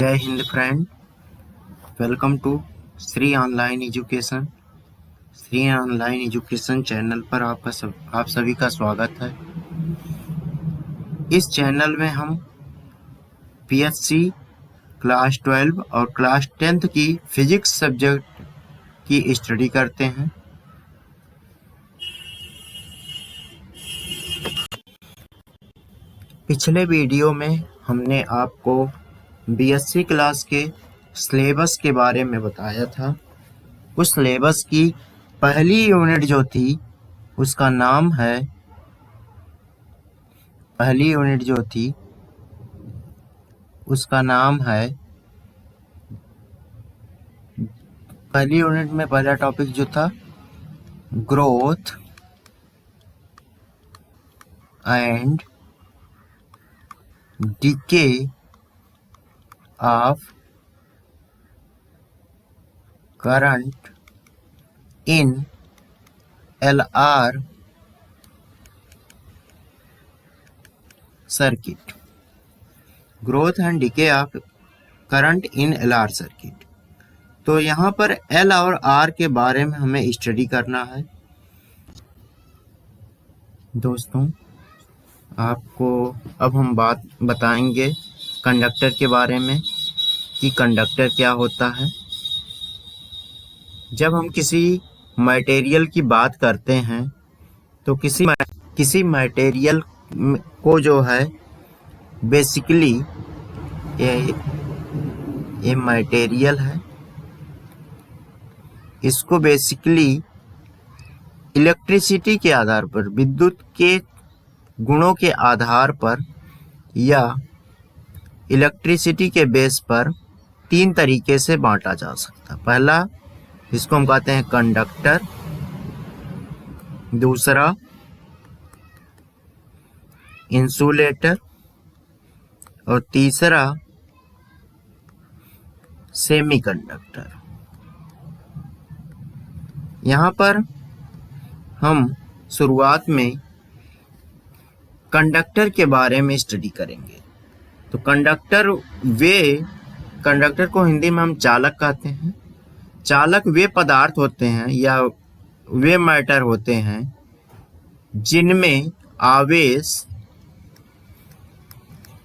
जय हिंद friend, welcome to Shri online education. Shri online education channel पर आप सभी का स्वागत है। इस चैनल में हम पीएससी क्लास 12 और क्लास 10th की फिजिक्स सब्जेक्ट की स्टडी करते हैं। पिछले वीडियो में हमने आपको बीएससी क्लास के सिलेबस के बारे में बताया था। उस सिलेबस की पहली यूनिट जो थी उसका नाम है पहली यूनिट में पहला टॉपिक जो था growth and decay of current in LR circuit. Growth and decay of current in LR circuit. तो यहाँ पर L और R के बारे में हमें स्टडी करना है। दोस्तों, आपको अब हम बात बताएंगे कंडक्टर के बारे में कि कंडक्टर क्या होता है। जब हम किसी मटेरियल की बात करते हैं तो किसी मटेरियल को जो है बेसिकली ये मटेरियल है, इसको बेसिकली इलेक्ट्रिसिटी के आधार पर, विद्युत के गुणों के आधार पर या इलेक्ट्रिसिटी के बेस पर तीन तरीके से बांटा जा सकता है। पहला, जिसको हम कहते हैं कंडक्टर, दूसरा इंसुलेटर और तीसरा सेमीकंडक्टर। यहाँ पर हम शुरुआत में कंडक्टर के बारे में स्टडी करेंगे। तो कंडक्टर को हिंदी में हम चालक कहते हैं। चालक वे पदार्थ होते हैं या वे मैटर होते हैं जिनमें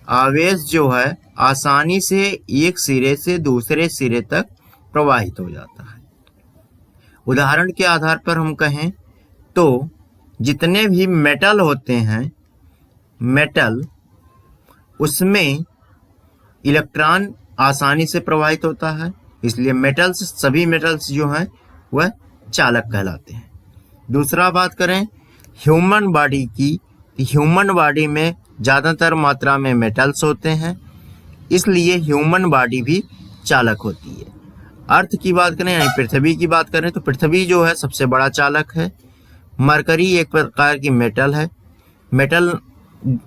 आवेश जो है आसानी से एक सिरे से दूसरे सिरे तक प्रवाहित हो जाता है। उदाहरण के आधार पर हम कहें तो जितने भी मेटल होते हैं, उसमें इलेक्ट्रॉन आसानी से प्रवाहित होता है, इसलिए सभी मेटल्स जो हैं वह चालक कहलाते हैं। दूसरा बात करें ह्यूमन बॉडी की, ह्यूमन बॉडी में ज़्यादातर मात्रा में मेटल्स होते हैं, इसलिए ह्यूमन बॉडी भी चालक होती है। अर्थ की बात करें यानी पृथ्वी की बात करें तो पृथ्वी जो है सबसे बड़ा चालक है। मरकरी एक प्रकार की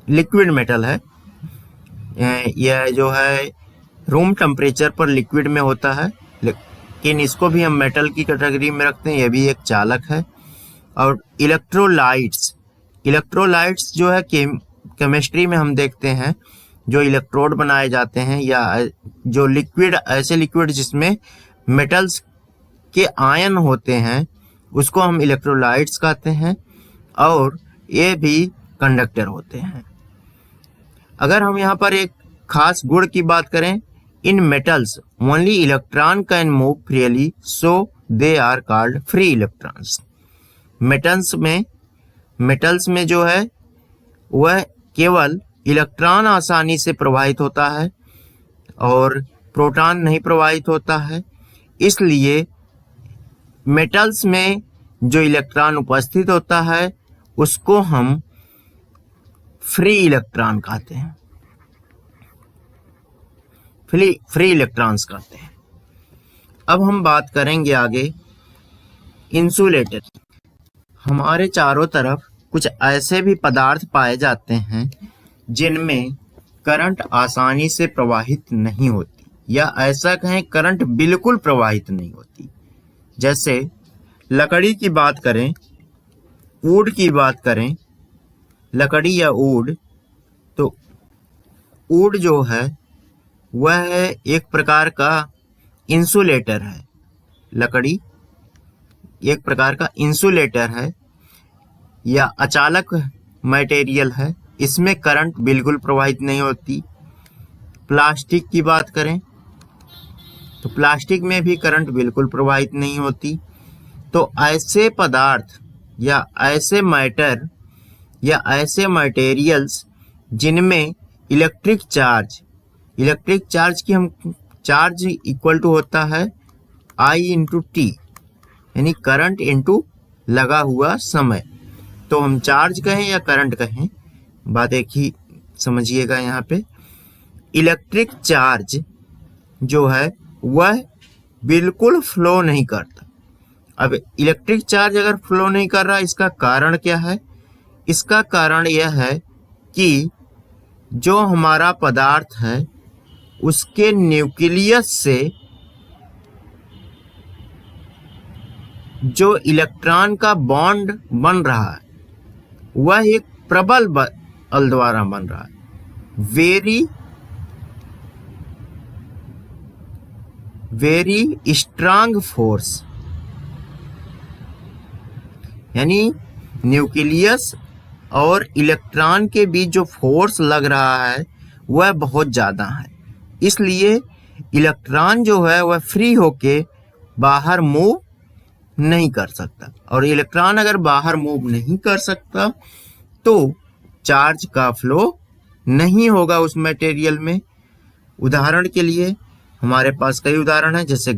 लिक्विड मेटल है। यह जो है रूम टेम्परेचर पर लिक्विड में होता है, लेकिन इसको भी हम मेटल की कैटेगरी में रखते हैं, यह भी एक चालक है। और इलेक्ट्रोलाइट्स जो है केमिस्ट्री में हम देखते हैं, जो इलेक्ट्रोड बनाए जाते हैं या जो ऐसे लिक्विड जिसमें मेटल्स के आयन होते हैं उसको हम इलेक्ट्रोलाइट्स कहते हैं, और ये भी कंडक्टर होते हैं। अगर हम यहाँ पर एक खास गुण की बात करें, in metals only electron can move freely so they are called free electrons. Metals में जो है वह केवल इलेक्ट्रॉन आसानी से प्रवाहित होता है और प्रोटॉन नहीं प्रवाहित होता है, इसलिए मेटल्स में जो इलेक्ट्रॉन उपस्थित होता है उसको हम फ्री इलेक्ट्रॉन कहते हैं, फ्री इलेक्ट्रॉन्स कहते हैं। अब हम बात करेंगे आगे इंसुलेटर की। हमारे चारों तरफ कुछ ऐसे भी पदार्थ पाए जाते हैं जिनमें करंट आसानी से प्रवाहित नहीं होती, या ऐसा कहें करंट बिल्कुल प्रवाहित नहीं होती। जैसे लकड़ी की बात करें, वुड की बात करें, लकड़ी या वुड, तो वुड जो है वह है एक प्रकार का इंसुलेटर है। लकड़ी एक प्रकार का इंसुलेटर है या अचालक मटेरियल है, इसमें करंट बिल्कुल प्रवाहित नहीं होती। प्लास्टिक की बात करें तो प्लास्टिक में भी करंट बिल्कुल प्रवाहित नहीं होती। तो ऐसे पदार्थ या ऐसे मैटर या ऐसे मटेरियल्स जिनमें इलेक्ट्रिक चार्ज की हम चार्ज इक्वल टू होता है I इंटू टी, यानी करंट इंटू लगा हुआ समय। तो हम चार्ज कहें या करंट कहें, बात एक ही समझिएगा। यहाँ पे इलेक्ट्रिक चार्ज जो है वह बिल्कुल फ्लो नहीं करता। अब इलेक्ट्रिक चार्ज अगर फ्लो नहीं कर रहा, इसका कारण क्या है? इसका कारण यह है कि जो हमारा पदार्थ है उसके न्यूक्लियस से जो इलेक्ट्रॉन का बॉन्ड बन रहा है वह एक प्रबल बल द्वारा बन रहा है। वेरी स्ट्रांग फोर्स, यानी न्यूक्लियस और इलेक्ट्रॉन के बीच जो फोर्स लग रहा है वह बहुत ज़्यादा है। इसलिए इलेक्ट्रॉन जो है वह फ्री होके बाहर मूव नहीं कर सकता, और इलेक्ट्रॉन अगर बाहर मूव नहीं कर सकता तो चार्ज का फ्लो नहीं होगा उस मटेरियल में। उदाहरण के लिए हमारे पास कई उदाहरण हैं, जैसे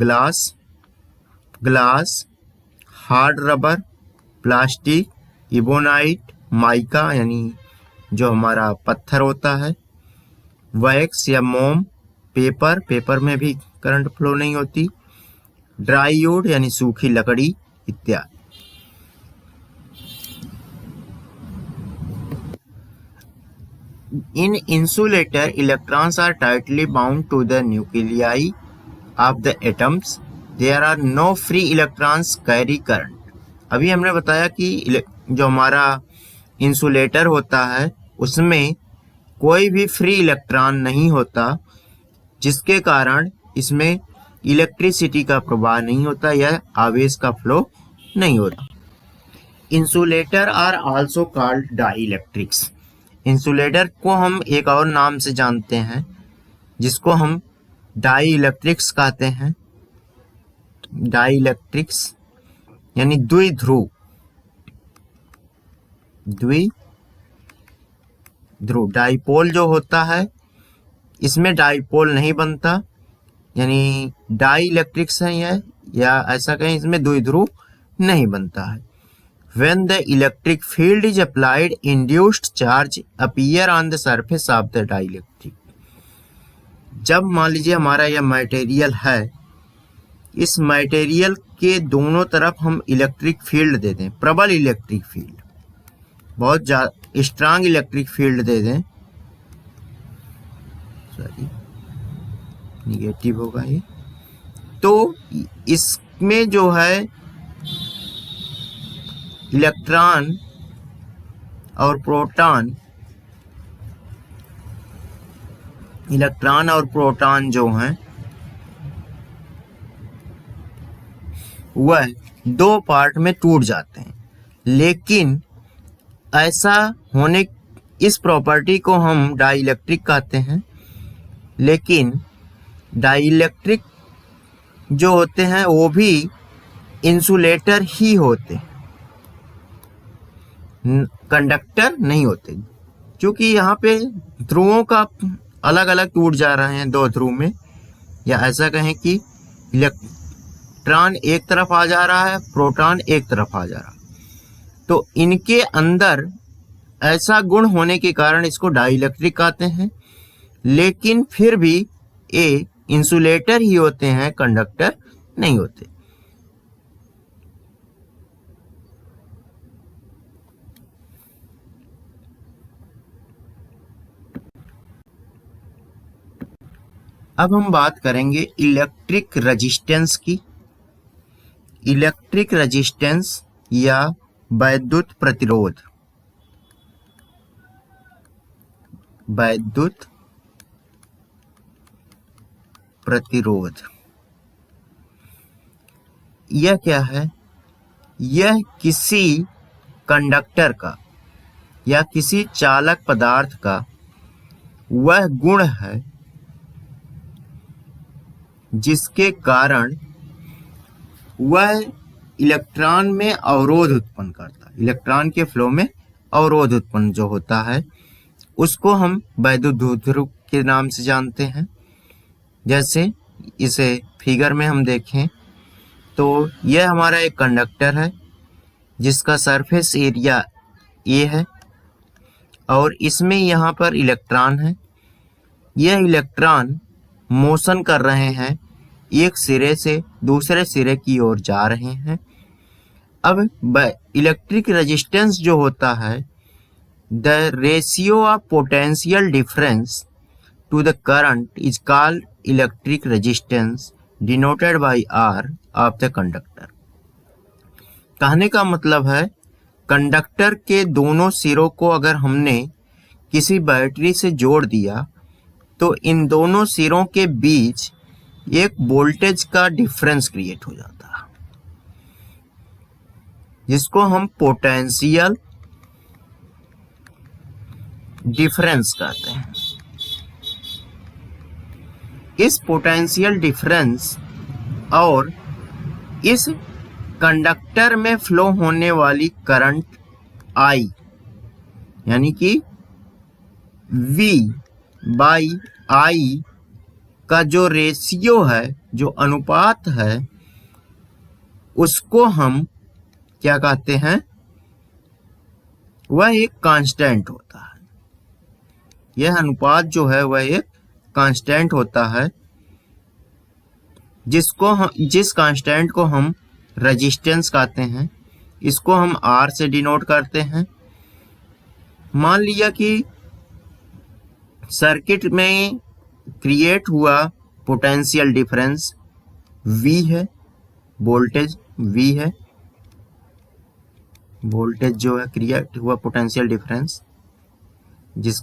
glass, hard rubber, plastic, ebonite, mica यानी जो हमारा पत्थर होता है, वैक्स या मोम, पेपर में भी करंट फ्लो नहीं होती, ड्राई वुड यानी सूखी लकड़ी इत्यादि। In insulator, electrons are tightly bound to the nuclei of the atoms. There are no free electrons carry current. अभी हमने बताया कि जो हमारा इंसुलेटर होता है उसमें कोई भी फ्री इलेक्ट्रॉन नहीं होता, जिसके कारण इसमें इलेक्ट्रिसिटी का प्रवाह नहीं होता या आवेश का फ्लो नहीं होता। Insulator are also called dielectrics. Insulator को हम एक और नाम से जानते हैं जिसको हम डाइइलेक्ट्रिक्स कहते हैं। डाइइलेक्ट्रिक्स यानी द्विध्रुव। डाइपोल जो होता है इसमें डाइपोल नहीं बनता, यानी डाइइलेक्ट्रिक्स है यह, या ऐसा कहें इसमें द्विध्रुव नहीं बनता है। When the electric field is applied, induced charge appear on the surface of the dielectric. जब मान लीजिए हमारा यह मटेरियल है, इस मटेरियल के दोनों तरफ हम इलेक्ट्रिक फील्ड दे दें, प्रबल इलेक्ट्रिक फील्ड, बहुत ज्यादा स्ट्रांग इलेक्ट्रिक फील्ड दे दें, सॉरी निगेटिव होगा ये, तो इसमें जो है इलेक्ट्रॉन और प्रोटॉन जो हैं वह दो पार्ट में टूट जाते हैं। लेकिन ऐसा होने, इस प्रॉपर्टी को हम डाइइलेक्ट्रिक कहते हैं। लेकिन डाइइलेक्ट्रिक जो होते हैं वो भी इंसुलेटर ही होते हैं, कंडक्टर नहीं होते, क्योंकि यहाँ पे ध्रुवों का अलग अलग टूट जा रहे हैं दो ध्रुव में, या ऐसा कहें कि इलेक्ट्रॉन एक तरफ आ जा रहा है, प्रोटॉन एक तरफ आ जा रहा है। तो इनके अंदर ऐसा गुण होने के कारण इसको डाइइलेक्ट्रिक कहते हैं। लेकिन फिर भी ये इंसुलेटर ही होते हैं, कंडक्टर नहीं होते। अब हम बात करेंगे इलेक्ट्रिक रेजिस्टेंस की। इलेक्ट्रिक रेजिस्टेंस या वैद्युत प्रतिरोध। वैद्युत प्रतिरोध। यह क्या है? यह किसी कंडक्टर का या किसी चालक पदार्थ का वह गुण है जिसके कारण वह इलेक्ट्रॉन में अवरोध उत्पन्न करता है। इलेक्ट्रॉन के फ्लो में अवरोध उत्पन्न जो होता है उसको हम वैद्युत द्विध्रुव के नाम से जानते हैं। जैसे इसे फिगर में हम देखें तो यह हमारा एक कंडक्टर है जिसका सरफेस एरिया ए है और इसमें यहाँ पर इलेक्ट्रॉन है। यह इलेक्ट्रॉन मोशन कर रहे हैं, एक सिरे से दूसरे सिरे की ओर जा रहे हैं। अब इलेक्ट्रिक रेजिस्टेंस जो होता है, the ratio of potential difference to the current is called electric resistance denoted by R of the conductor. कहने का मतलब है कंडक्टर के दोनों सिरों को अगर हमने किसी बैटरी से जोड़ दिया तो इन दोनों सिरों के बीच एक वोल्टेज का डिफरेंस क्रिएट हो जाता है जिसको हम पोटेंशियल डिफरेंस कहते हैं। इस पोटेंशियल डिफरेंस और इस कंडक्टर में फ्लो होने वाली करंट I यानी कि V बाई I का जो रेशियो है, जो अनुपात है, उसको हम क्या कहते हैं? वह एक कांस्टेंट होता है। यह अनुपात जो है वह एक कांस्टेंट होता है जिस कांस्टेंट को हम रेजिस्टेंस कहते हैं। इसको हम R से डिनोट करते हैं। मान लिया कि सर्किट में क्रिएट हुआ पोटेंशियल डिफरेंस V है, वोल्टेज V है। वोल्टेज जो है क्रिएट हुआ पोटेंशियल डिफरेंस, जिस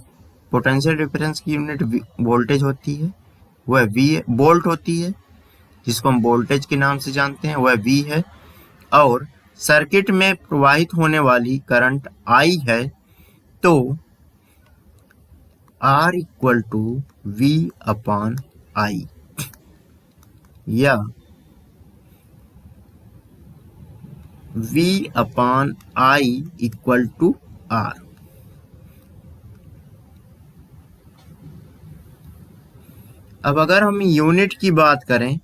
पोटेंशियल डिफरेंस की यूनिट वोल्टेज होती है वह V है, वोल्ट होती है, जिसको हम वोल्टेज के नाम से जानते हैं, वह V है। और सर्किट में प्रवाहित होने वाली करंट I है, तो R equal to V upon I या V upon I equal to R। अब अगर हम यूनिट की बात करें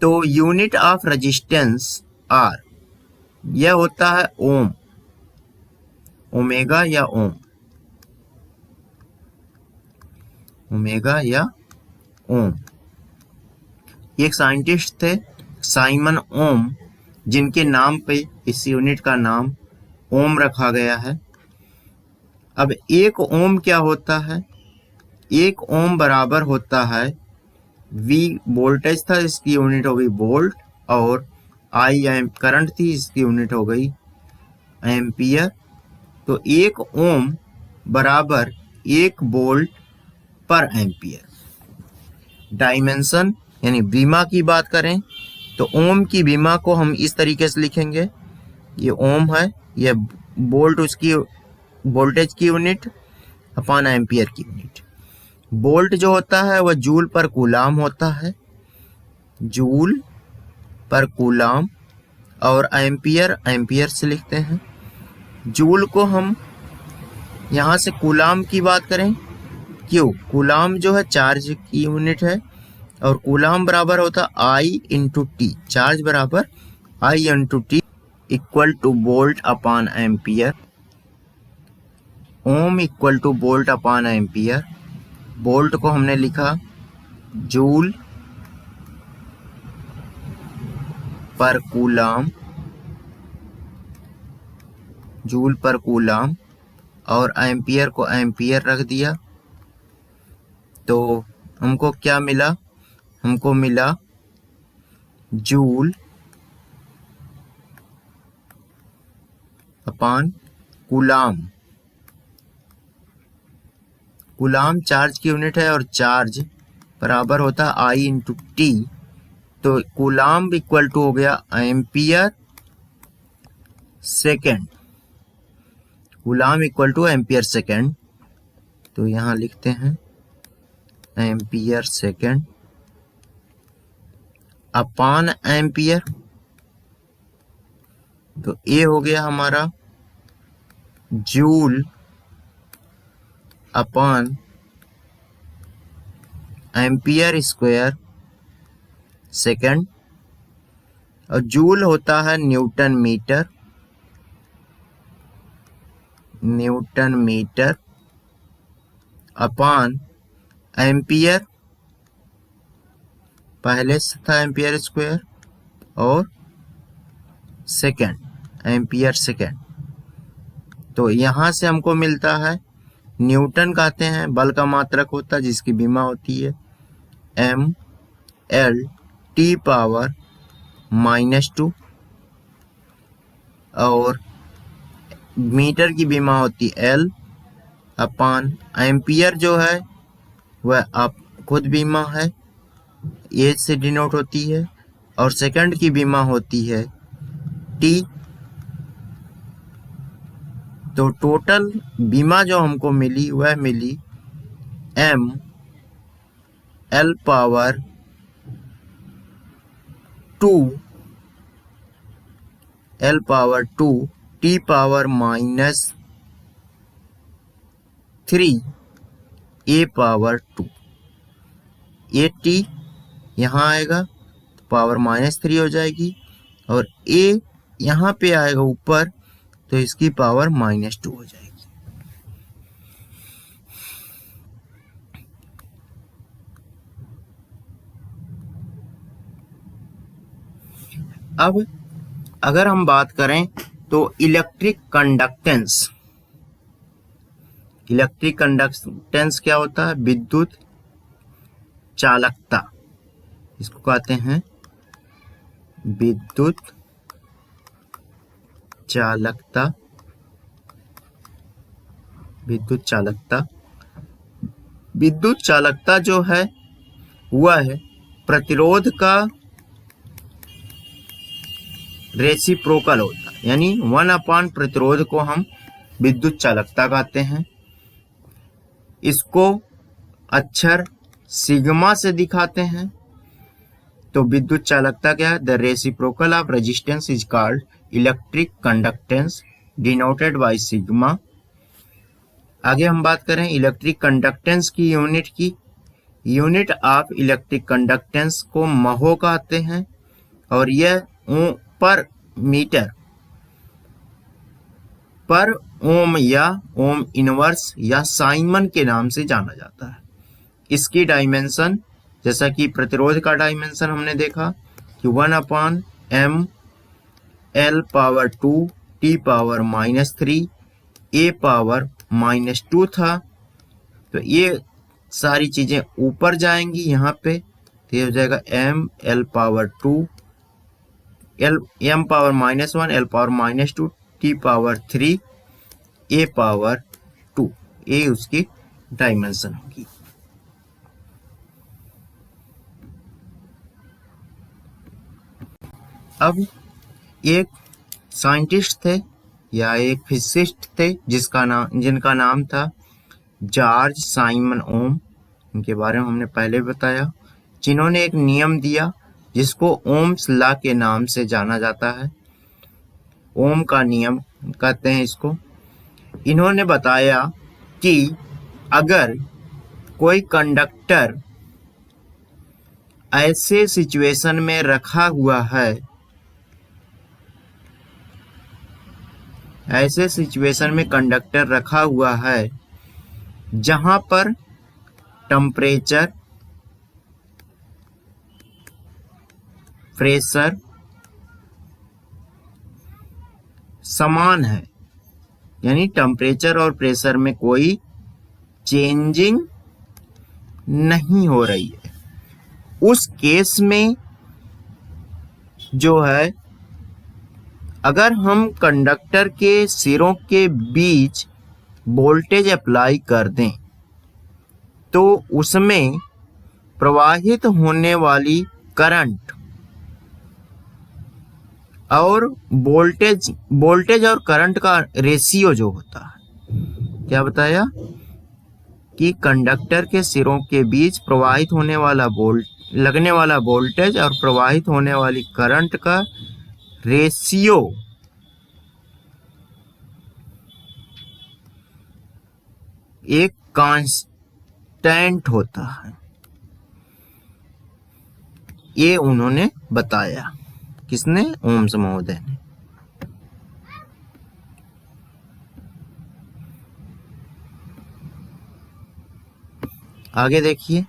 तो यूनिट ऑफ रेजिस्टेंस R यह होता है ओम, ओमेगा या ओम, ओमेगा या ओम। एक साइंटिस्ट थे साइमन ओम, जिनके नाम पे इस यूनिट का नाम ओम रखा गया है। अब एक ओम क्या होता है? एक ओम बराबर होता है V वोल्टेज था, इसकी यूनिट हो गई वोल्ट, और I करंट थी, इसकी यूनिट हो गई एम्पियर। तो एक ओम बराबर 1 वोल्ट पर एम्पियर। डायमेंशन यानी बीमा की बात करें तो ओम की बीमा को हम इस तरीके से लिखेंगे, ये ओम है, ये वोल्ट उसकी वोल्टेज की यूनिट अपॉन एम्पियर की यूनिट। वोल्ट जो होता है वह जूल पर कूलाम होता है, जूल पर कूलाम, और एम्पियर एम्पियर से लिखते हैं। जूल को हम यहाँ से कूलाम की बात करें, क्यों? कूलाम जो है चार्ज की यूनिट है और कूलाम बराबर होता I इंटू टी। चार्ज बराबर I into T equal two volt upon ampere. Om equal two volt upon ampere. Volt को हमने लिखा जूल पर कूलाम, जूल पर कूलाम, और एम्पियर को एम्पियर रख दिया। तो हमको क्या मिला? हमको मिला joule upon coulomb. Coulomb charge की यूनिट है और चार्ज बराबर होता है आई इंटू टी। तो कूलाम्ब इक्वल टू हो गया ampere second. Coulomb equal two ampere second. तो यहां लिखते हैं एम्पियर सेकेंड अपान एम्पियर। तो ए हो गया हमारा joule upon ampere square second, और जूल होता है newton metre. Newton metre upon ampere, पहले से था एम्पियर स्क्वायर, और सेकेंड एम्पियर सेकेंड। तो यहां से हमको मिलता है न्यूटन कहते हैं बल का मात्रक होता है जिसकी विमा होती है एम एल टी पावर -2, और मीटर की विमा होती एल अपान एम्पियर जो है वह आप खुद विमा है, ए से डिनोट होती है, और सेकंड की विमा होती है टी। तो टोटल बीमा जो हमको मिली वह मिली M L power 2 L power 2 T power -3 A power 2। A T यहाँ आएगा तो पावर -3 हो जाएगी, और ए यहाँ पे आएगा ऊपर तो इसकी पावर -2 हो जाएगी। अब अगर हम बात करें तो इलेक्ट्रिक कंडक्टेंस। इलेक्ट्रिक कंडक्टेंस क्या होता है? विद्युत चालकता, इसको कहते हैं विद्युत चालकता। विद्युत चालकता, विद्युत चालकता जो है वह है प्रतिरोध का रेसिप्रोकल होता है, यानी 1 प्रतिरोध को हम विद्युत चालकता कहते हैं। इसको अक्षर सिग्मा से दिखाते हैं। तो विद्युत चालकता क्या है? The reciprocal of resistance is called electric conductance denoted by sigma. आगे हम बात करें इलेक्ट्रिक कंडक्टेंस की यूनिट की। यूनिट ऑफ इलेक्ट्रिक कंडक्टेंस को महो कहते हैं, और यह पर मीटर पर ओम या ओम इनवर्स या साइमन के नाम से जाना जाता है। इसकी डायमेंशन, जैसा कि प्रतिरोध का डायमेंशन हमने देखा कि 1/m L power 2 T power -3 A power -2 था। तो ये सारी चीजें ऊपर जाएंगी यहाँ पे, तो ये हो जाएगा m L power 2 m power -1 L power -2 T power 3 A power 2। ये उसकी डायमेंशन होगी। अब एक साइंटिस्ट थे या एक फिजिसिस्ट थे जिनका नाम था जॉर्ज साइमन ओम। इनके बारे में हमने पहले बताया, जिन्होंने एक नियम दिया जिसको ओम्स लॉ के नाम से जाना जाता है। ओम का नियम कहते हैं इसको। इन्होंने बताया कि अगर कोई कंडक्टर ऐसे सिचुएशन में रखा हुआ है, ऐसे सिचुएशन में कंडक्टर रखा हुआ है जहां पर टेम्परेचर, प्रेशर समान है, यानी टेम्परेचर और प्रेशर में कोई चेंजिंग नहीं हो रही है, उस केस में जो है अगर हम कंडक्टर के सिरों के बीच वोल्टेज अप्लाई कर दें तो उसमें प्रवाहित होने वाली करंट और वोल्टेज और करंट का रेशियो जो होता है, क्या बताया कि कंडक्टर के सिरों के बीच प्रवाहित होने वाला लगने वाला वोल्टेज और प्रवाहित होने वाली करंट का रेशियो एक कांस्टेंट होता है। ये उन्होंने बताया, किसने? ओम्स महोदय ने। आगे देखिए,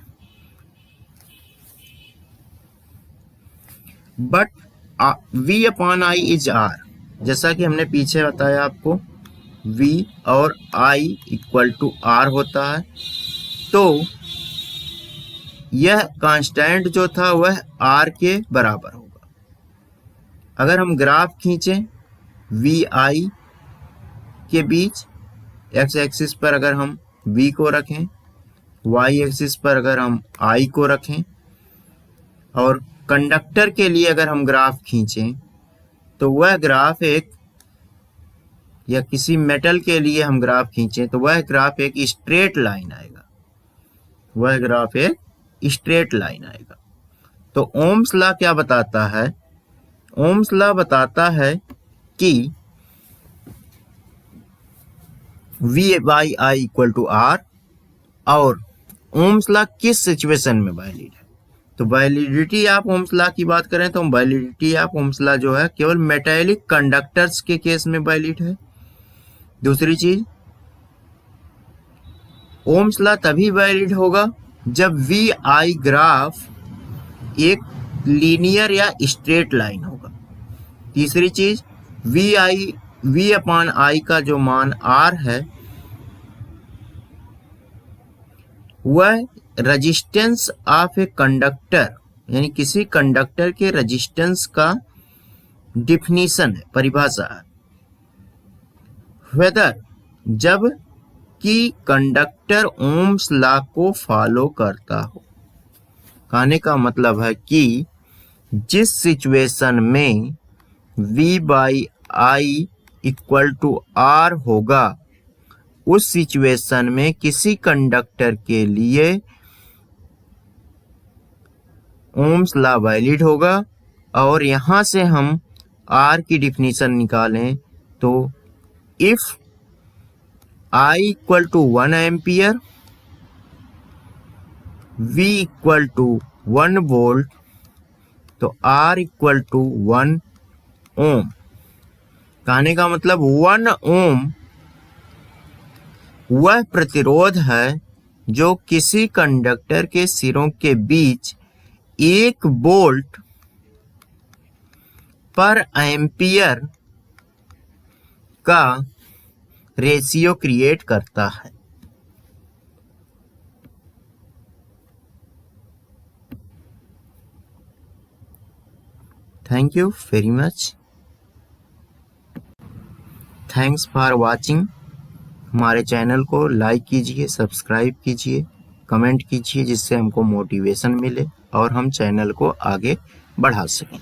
but V upon I is R, जैसा कि हमने पीछे बताया आपको, V और I इक्वल टू R होता है। तो यह कांस्टेंट जो था वह R के बराबर होगा। अगर हम ग्राफ खींचें VI के बीच, x एक्सिस पर अगर हम V को रखें, y एक्सिस पर अगर हम I को रखें, और कंडक्टर के लिए अगर हम ग्राफ खींचें तो वह ग्राफ एक, या किसी मेटल के लिए हम ग्राफ खींचें तो वह ग्राफ एक स्ट्रेट लाइन आएगा, वह ग्राफ एक स्ट्रेट लाइन आएगा। तो ओम्स लॉ क्या बताता है? ओम्स लॉ बताता है कि V by I equal to R, और ओम्स लॉ किस सिचुएशन में वैलिड है? तो वैलिडिटी ऑफ ओम्स लॉ की बात करें तो वैलिडिटी ऑफ ओम्स लॉ जो है केवल मेटेलिक कंडक्टर्स के केस में वैलिड है। दूसरी चीज, ओम्स लॉ तभी वैलिड होगा जब VI ग्राफ एक लीनियर या स्ट्रेट लाइन होगा। तीसरी चीज, V अपॉन I का जो मान R है वह रेजिस्टेंस ऑफ ए कंडक्टर, यानी किसी कंडक्टर के रेजिस्टेंस का डिफिनीशन है, परिभाषा है। वेदर, जब कि कंडक्टर ओम्स लॉ को फॉलो करता हो। कहने का मतलब है कि जिस सिचुएशन में V by I equal to R होगा, उस सिचुएशन में किसी कंडक्टर के लिए ओम्स लॉ वैलिड होगा। और यहां से हम R की डिफिनीशन निकालें तो if I equal to 1 ampere, V equal to 1 volt, तो R इक्वल टू 1 ओम। कहने का मतलब 1 ओम वह प्रतिरोध है जो किसी कंडक्टर के सिरों के बीच 1 वोल्ट पर एम्पियर का रेशियो क्रिएट करता है। Thank you very much. Thanks for watching. हमारे चैनल को लाइक कीजिए, सब्सक्राइब कीजिए, कमेंट कीजिए, जिससे हमको मोटिवेशन मिले और हम चैनल को आगे बढ़ा सकें।